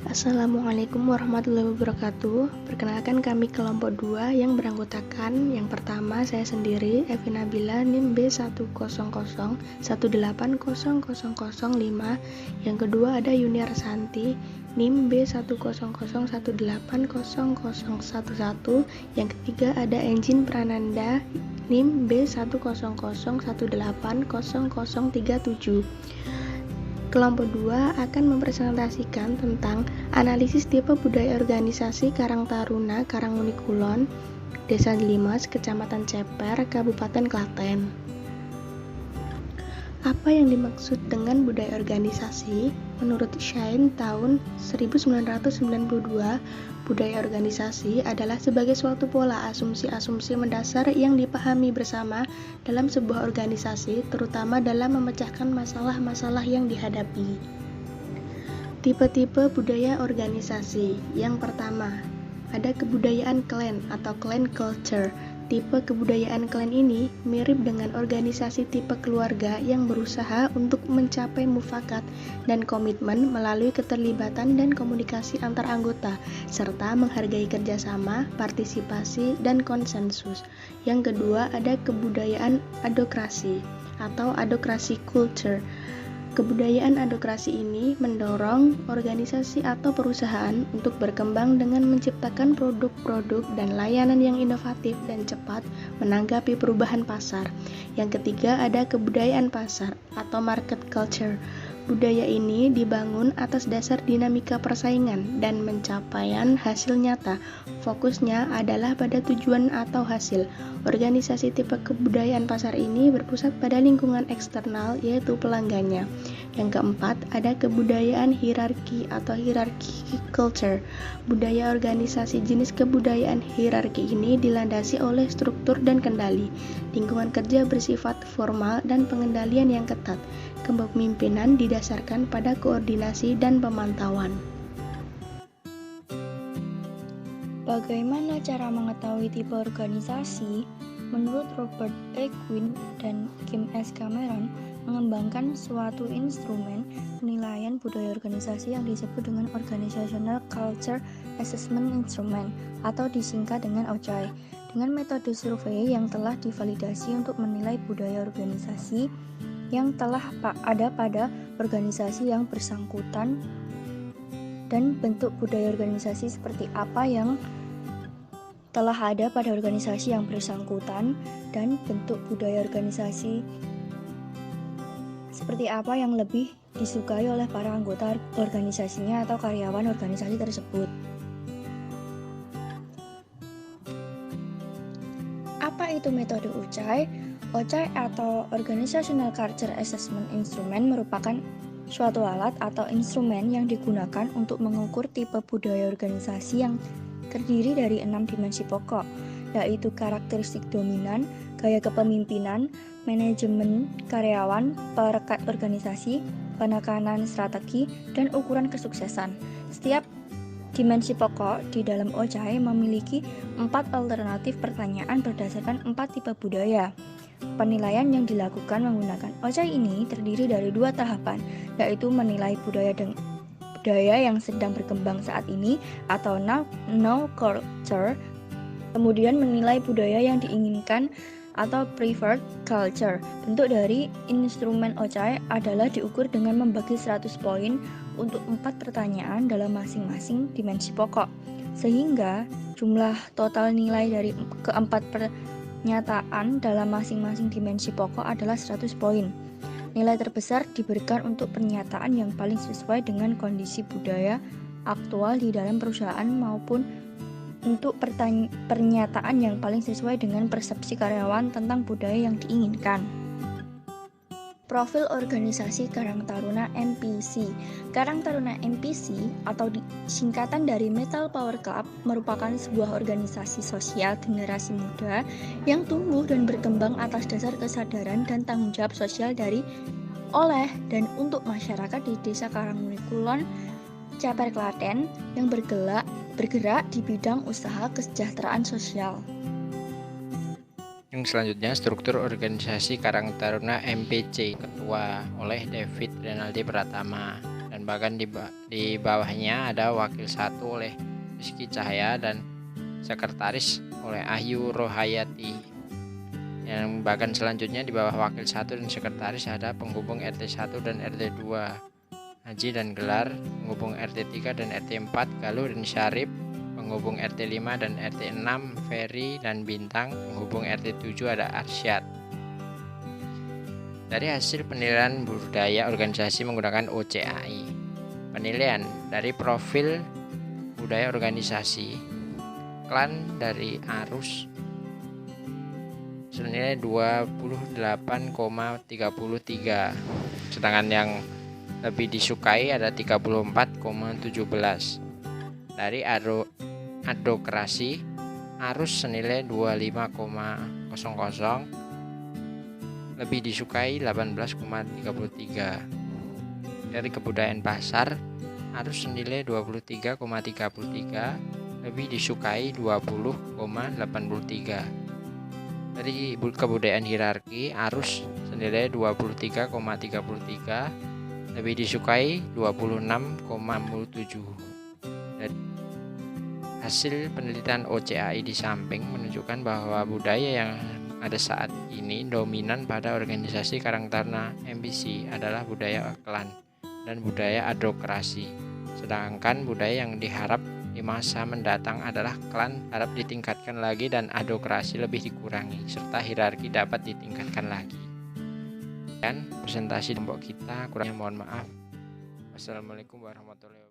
Assalamualaikum warahmatullahi wabarakatuh. Perkenalkan kami kelompok 2 yang beranggotakan yang pertama saya sendiri Evi Nabila NIM B100180005. Yang kedua ada Yunia Santi NIM B100180011. Yang ketiga ada Engine Prananda NIM B100180037. Kelompok 2 akan mempresentasikan tentang analisis tipe budaya organisasi Karang Taruna, Karangmuni Kulon, Desa Delimas, Kecamatan Ceper, Kabupaten Klaten. Apa yang dimaksud dengan budaya organisasi? Menurut Shine tahun 1992, budaya organisasi adalah sebagai suatu pola asumsi-asumsi mendasar yang dipahami bersama dalam sebuah organisasi, terutama dalam memecahkan masalah-masalah yang dihadapi. Tipe-tipe budaya organisasi. Yang pertama, ada kebudayaan klan atau clan culture. Tipe kebudayaan klan ini mirip dengan organisasi tipe keluarga yang berusaha untuk mencapai mufakat dan komitmen melalui keterlibatan dan komunikasi antar anggota, serta menghargai kerjasama, partisipasi, dan konsensus. Yang kedua, ada kebudayaan adokrasi atau adokrasi culture. Kebudayaan adokrasi ini mendorong organisasi atau perusahaan untuk berkembang dengan menciptakan produk-produk dan layanan yang inovatif dan cepat menanggapi perubahan pasar. Yang ketiga ada kebudayaan pasar atau market culture. Budaya ini dibangun atas dasar dinamika persaingan dan pencapaian hasil nyata. Fokusnya adalah pada tujuan atau hasil. Organisasi tipe kebudayaan pasar ini berpusat pada lingkungan eksternal, yaitu pelanggannya. Yang keempat, ada kebudayaan hierarki atau hierarchy culture. Budaya organisasi jenis kebudayaan hierarki ini dilandasi oleh struktur dan kendali. Lingkungan kerja bersifat formal dan pengendalian yang ketat. Kepemimpinan didasarkan pada koordinasi dan pemantauan. Bagaimana cara mengetahui tipe organisasi? Menurut Robert E. Quinn dan Kim S. Cameron, mengembangkan suatu instrumen penilaian budaya organisasi yang disebut dengan Organizational Culture Assessment Instrument atau disingkat dengan OCI, dengan metode survei yang telah divalidasi untuk menilai budaya organisasi yang telah ada pada organisasi yang bersangkutan dan bentuk budaya organisasi seperti apa yang telah ada pada organisasi yang bersangkutan dan bentuk budaya organisasi seperti apa yang lebih disukai oleh para anggota organisasinya atau karyawan organisasi tersebut. Apa itu metode OCI? OCI atau Organizational Culture Assessment Instrument merupakan suatu alat atau instrumen yang digunakan untuk mengukur tipe budaya organisasi yang terdiri dari 6 dimensi pokok, yaitu karakteristik dominan, gaya kepemimpinan, manajemen karyawan, perekat organisasi, penekanan strategi, dan ukuran kesuksesan. Setiap dimensi pokok di dalam OCI memiliki 4 alternatif pertanyaan berdasarkan 4 tipe budaya. Penilaian yang dilakukan menggunakan OCI ini terdiri dari 2 tahapan, yaitu menilai budaya yang sedang berkembang saat ini atau now culture, kemudian menilai budaya yang diinginkan atau preferred culture. Bentuk dari instrumen OCI adalah diukur dengan membagi 100 poin untuk 4 pertanyaan dalam masing-masing dimensi pokok, sehingga jumlah total nilai dari keempat pernyataan dalam masing-masing dimensi pokok adalah 100 poin. Nilai terbesar diberikan untuk pernyataan yang paling sesuai dengan kondisi budaya aktual di dalam perusahaan maupun untuk pernyataan yang paling sesuai dengan persepsi karyawan tentang budaya yang diinginkan. Profil organisasi Karang Taruna MPC. Karang Taruna MPC atau singkatan dari Metal Power Club merupakan sebuah organisasi sosial generasi muda yang tumbuh dan berkembang atas dasar kesadaran dan tanggung jawab sosial oleh dan untuk masyarakat di Desa Karangmuni Kulon, Ceper Klaten yang bergerak di bidang usaha kesejahteraan sosial. Yang selanjutnya, struktur organisasi Karang Taruna MPC, Ketua oleh David Renaldi Pratama dan bahkan di bawahnya ada wakil 1 oleh Rizky Cahaya dan sekretaris oleh Ahyu Rohayati. Yang bahkan selanjutnya di bawah wakil 1 dan sekretaris ada penghubung RT 1 dan RT 2, Haji dan Gelar, penghubung RT 3 dan RT 4, Galuh dan Syarif, penghubung RT 5 dan RT 6, Ferry dan Bintang, penghubung RT 7 ada Arsyad. Dari hasil penilaian budaya organisasi menggunakan OCAI. Penilaian dari profil budaya organisasi. Klan dari Arus senilai 28,33, sedangkan yang lebih disukai ada 34,17. Dari adokrasi, Arus senilai 25,00, lebih disukai 18,33. Dari kebudayaan pasar, Arus senilai 23,33, lebih disukai 20,83. Dari kebudayaan hierarki, Arus senilai 23,33, lebih disukai 26,07. Hasil penelitian OCAI di samping menunjukkan bahwa budaya yang ada saat ini dominan pada organisasi Karang Taruna MBC adalah budaya klan dan budaya adokrasi. Sedangkan budaya yang diharap di masa mendatang adalah klan harap ditingkatkan lagi dan adokrasi lebih dikurangi, serta hierarki dapat ditingkatkan lagi. Dan presentasi kelompok kita kurangnya mohon maaf. Wassalamualaikum warahmatullahi wabarakatuh.